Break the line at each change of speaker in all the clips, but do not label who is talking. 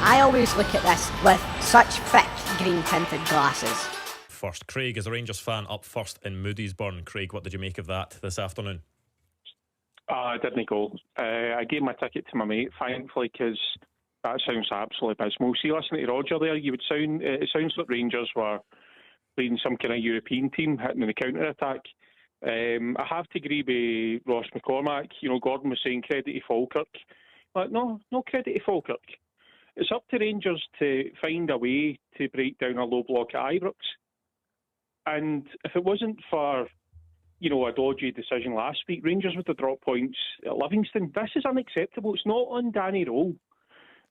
I always look at this with such thick green tinted glasses.
First, Craig is a Rangers fan up first in Moodiesburn. Craig, what did you make of that this afternoon?
I didn't go. I gave my ticket to my mate, thankfully, because that sounds absolutely abysmal. See, listening to Roger there, it sounds like Rangers were playing some kind of European team hitting in the counter-attack. I have to agree with Ross McCormack. You know, Gordon was saying credit to Falkirk. But no credit to Falkirk. It's up to Rangers to find a way to break down a low block at Ibrox. And if it wasn't for, you know, a dodgy decision last week, Rangers would have dropped points at Livingston. This is unacceptable. It's not on Danny Rowe,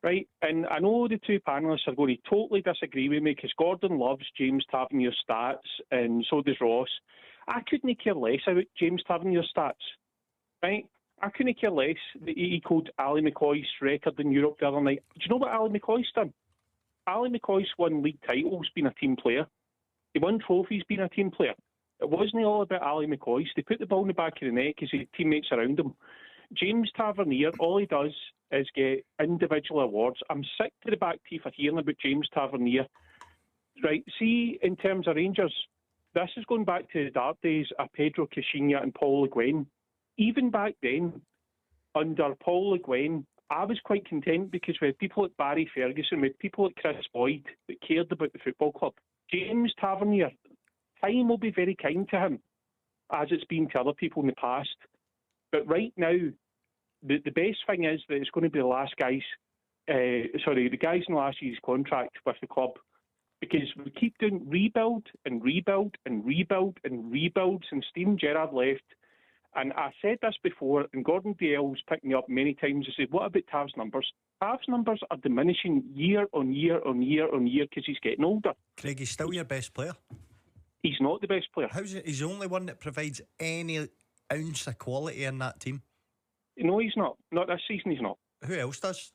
right? And I know the two panellists are going to totally disagree with me because Gordon loves James Tavernier's stats and so does Ross. I couldn't care less about James Tavernier's stats, right? I couldn't care less that he equalled Ali McCoy's record in Europe the other night. Do you know what Ali McCoy's done? Ali McCoy's won league titles being a team player. He won trophies being a team player. It wasn't all about Ali McCoy's. They put the ball in the back of the net because he had teammates around him. James Tavernier, all he does is get individual awards. I'm sick to the back teeth of hearing about James Tavernier. Right, see, in terms of Rangers, this is going back to the dark days of Pedro Caixinha and Paul Le Guen. Even back then, under Paul Le Guen, I was quite content because we had people like Barry Ferguson, we had people like Chris Boyd that cared about the football club. James Tavernier, time will be very kind to him, as it's been to other people in the past. But right now, the best thing is that it's going to be the guys in last year's contract with the club. Because we keep doing rebuild and rebuild and rebuild and rebuild since Steven Gerrard left. And I said this before, and Gordon Dale's picked me up many times and said, what about Tav's numbers? Tav's numbers are diminishing year on year on year on year because he's getting older.
Craig, he's still your best player.
He's not the best player.
How's it? He's the only one that provides any ounce of quality in that team.
No, he's not. Not this season, he's not.
Who else does?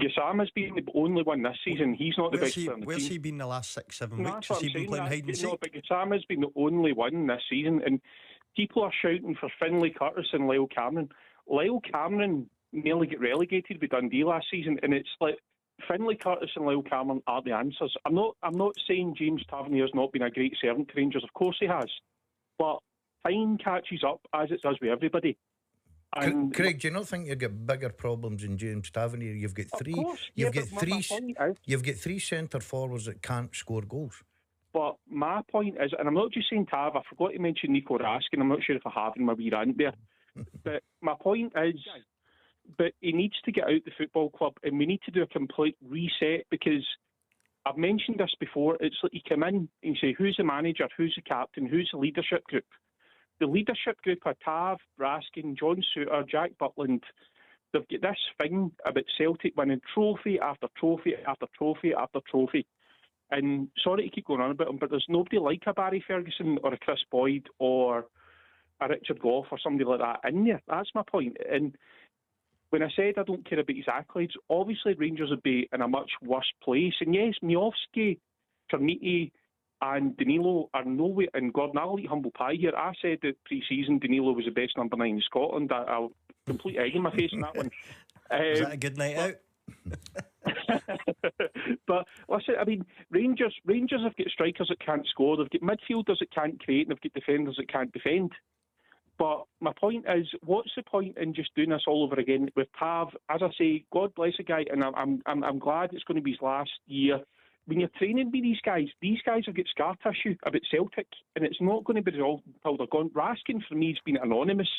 Gassama's been the only one this season. He's not the best player in the
where's
team.
he been the last 6-7 weeks?
That's
Has
what
he
I'm
been
saying,
playing hide and seek?
No, but Gassama's been the only one this season. And people are shouting for Finlay Curtis and Lyle Cameron. Lyle Cameron nearly got relegated with Dundee last season, and it's like Finlay Curtis and Lyle Cameron are the answers. I'm not saying James Tavernier's not been a great servant to Rangers. Of course he has. But time catches up, as it does with everybody. And
Craig, do you not think you've got bigger problems than James Tavernier? You've got three. You've got three centre forwards that can't score goals.
But my point is, and I'm not just saying Tav, I forgot to mention Nico Raskin. I'm not sure if I have in my wee rant there. But my point is, but he needs to get out the football club, and we need to do a complete reset because I've mentioned this before. It's like you come in and you say, who's the manager, who's the captain, who's the leadership group? The leadership group are Tav, Raskin, John Souttar, Jack Butland. They've got this thing about Celtic winning trophy after trophy after trophy after trophy. And sorry to keep going on about them, but there's nobody like a Barry Ferguson or a Chris Boyd or a Richard Gough or somebody like that in there. That's my point. And when I said I don't care about his accolades, obviously Rangers would be in a much worse place. And yes, Miovski, Carniti and Danilo are nowhere, and Gordon, I'll eat humble pie here. I said that pre-season Danilo was the best number 9 in Scotland. I'll complete egg in my face on that one.
Is that a good night out?
But listen, I mean, Rangers have got strikers that can't score, they've got midfielders that can't create, and they've got defenders that can't defend. But my point is, what's the point in just doing this all over again with Tav? As I say, God bless the guy, and I'm glad it's going to be his last year. When you're training with these guys have got scar tissue about Celtic, and it's not going to be resolved until they're gone. Raskin, for me, has been anonymous,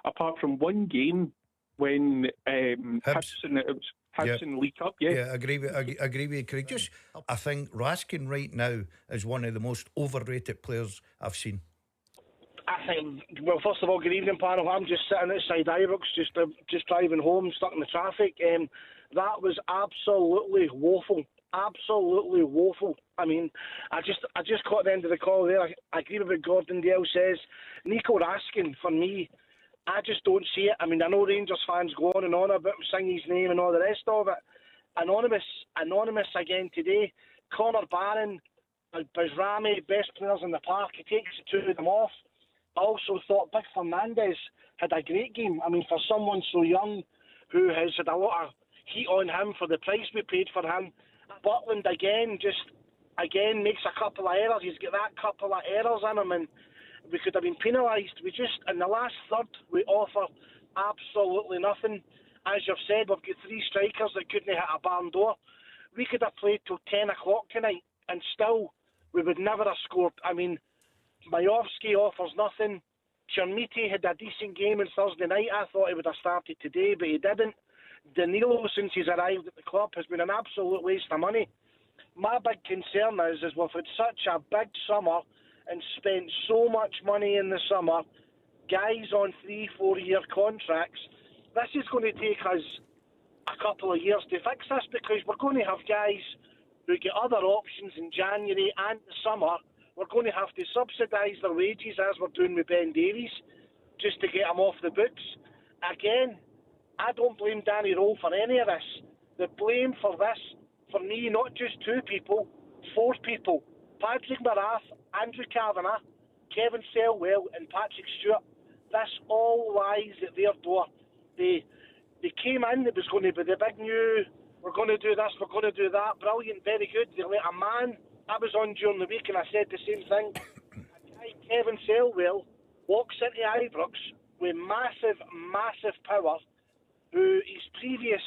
apart from one game when Hudson League Cup.
Yeah, I agree with you, Craig. I think Raskin right now is one of the most overrated players I've seen.
I think, well, first of all, good evening, panel. I'm just sitting outside Ibrox, just driving home, stuck in the traffic. That was absolutely woeful. Absolutely woeful. I mean, I just caught the end of the call there. I agree with what Gordon Dale says. Nico Raskin, for me, I just don't see it. I mean, I know Rangers fans go on and on about him, sing his name and all the rest of it. Anonymous again today. Connor Barron, Bazrami, best players in the park. He takes the two of them off. I also thought Big Fernandez had a great game. I mean, for someone so young who has had a lot of heat on him for the price we paid for him. Butland again makes a couple of errors. He's got that couple of errors in him, and we could have been penalised. We just, in the last third, we offer absolutely nothing. As you've said, we've got 3 strikers that couldn't hit a barn door. We could have played till 10 o'clock tonight, and still we would never have scored. I mean, Majovski offers nothing. Chermiti had a decent game on Thursday night. I thought he would have started today, but he didn't. Danilo, since he's arrived at the club, has been an absolute waste of money. My big concern is we've had such a big summer and spent so much money in the summer, guys on 3-4 year contracts. This is going to take us a couple of years to fix this, because we're going to have guys who get other options in January and the summer. We're going to have to subsidise their wages, as we're doing with Ben Davies, just to get them off the books. Again, I don't blame Danny Rowe for any of this. The blame for this, for me, not just 2 people, 4 people. Patrick Marath, Andrew Kavanagh, Kevin Selwell and Patrick Stewart. This all lies at their door. They came in, it was going to be the big new, we're going to do this, we're going to do that. Brilliant, very good. They let a man, I was on during the week and I said the same thing. A guy, Kevin Selwell, walks into Ibrox with massive, massive power, who his previous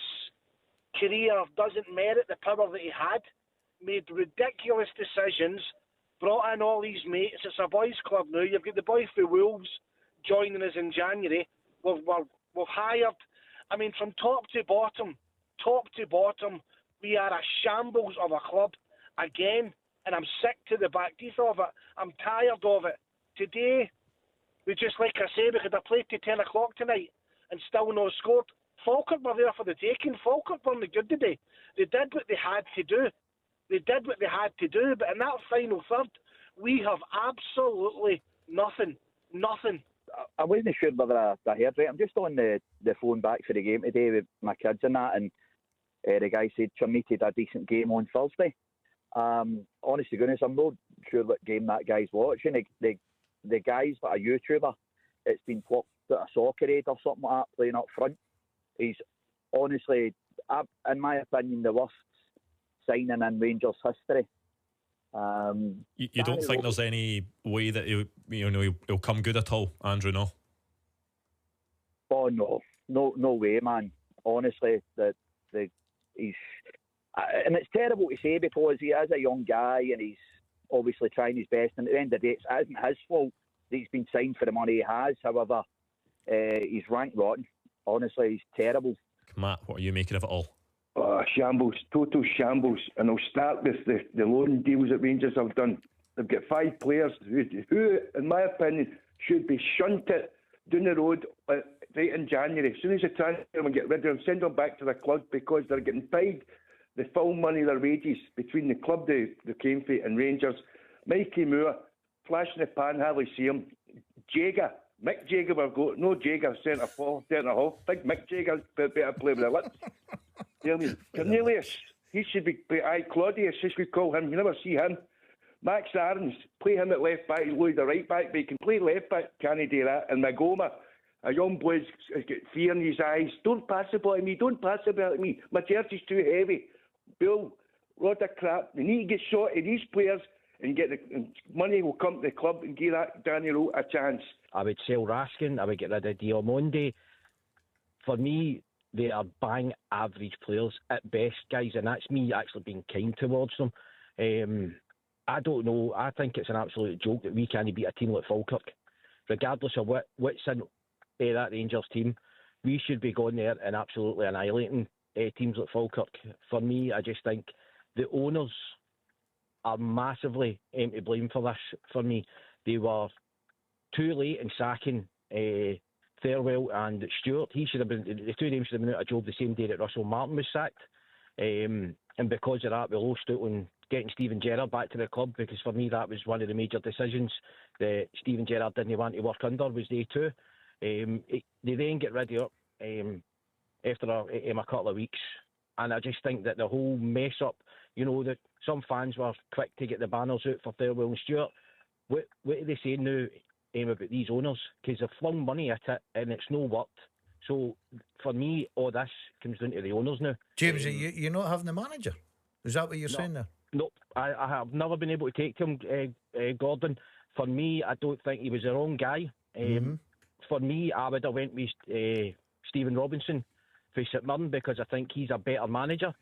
career doesn't merit the power that he had, made ridiculous decisions, brought in all his mates. It's a boys' club now. You've got the boy for Wolves joining us in January. We've hired, I mean, from top to bottom, we are a shambles of a club again, and I'm sick to the back teeth of it. I'm tired of it. Today, we just, like I say, we could have played to 10 o'clock tonight and still not scored. Falkirk were there for the taking. Falkirk weren't good today. They did what they had to do. But in that final third, we have absolutely nothing.
I wasn't sure whether I heard right. I'm just on the phone back for the game today with my kids and that, and the guy said Chermiti had a decent game on Thursday. Honest to goodness, I'm not sure what game that guy's watching. The guy's like a YouTuber. It's been plucked at a soccer aid or something like that, playing up front. He's honestly, in my opinion, the worst signing in Rangers history.
You don't think there's any way that he'll come good at all, Andrew? No.
Oh no way, man. Honestly, he's, and it's terrible to say because he is a young guy and he's obviously trying his best. And at the end of the day, it isn't his fault that he's been signed for the money he has. However, he's rank rotten. Honestly, he's terrible.
Matt, what are you making of it all?
Shambles, total shambles. And I'll start with the loan deals that Rangers have done. They've got 5 players who, in my opinion, should be shunted down the road right in January. As soon as they transfer them and get rid of them, send them back to the club because they're getting paid the full money of their wages between the club they came for and Rangers. Mikey Moore, flash in the pan, hardly see him. Mick Jagger will go. No Jagger, centre forward, centre half. Big Mick Jagger better play with the lips. Cornelius, he should be. Claudius, as we call him. You never see him. Max Aarons, play him at left back. He's loaded the right back, but he can play left back. Can he do that? And Magoma, a young boy's got fear in his eyes. Don't pass the ball at me. Don't pass the ball at me. My jersey's too heavy. Bill, lot of crap. They need to get shot of these players and get the money will come to the club and give that Danny Rowe a chance.
I would sell Raskin. I would get rid of Diamonde. For me, they are bang average players at best, guys, and that's me actually being kind towards them. I don't know. I think it's an absolute joke that we can't beat a team like Falkirk. Regardless of what's in that Rangers team, we should be going there and absolutely annihilating teams like Falkirk. For me, I just think the owners are massively to blame for this. For me, they were too late in sacking Thirlwell and Stewart. He should have been. The two of them should have been out of job the same day that Russell Martin was sacked. And because of that, we lost out on getting Stephen Gerrard back to the club, because for me that was one of the major decisions that Stephen Gerrard didn't want to work under, was they too. They then get rid of it after a couple of weeks, and I just think that the whole mess up, that some fans were quick to get the banners out for Thirlwell and Stewart. What are they saying now about these owners? Because they've flung money at it and it's no worked. So for me, all this comes down to the owners now.
James, you're not having the manager? Is that what you're saying there?
No, I have never been able to take him, Gordon. For me, I don't think he was the wrong guy. For me, I would have went with Stephen Robinson for St Mirren because I think he's a better manager.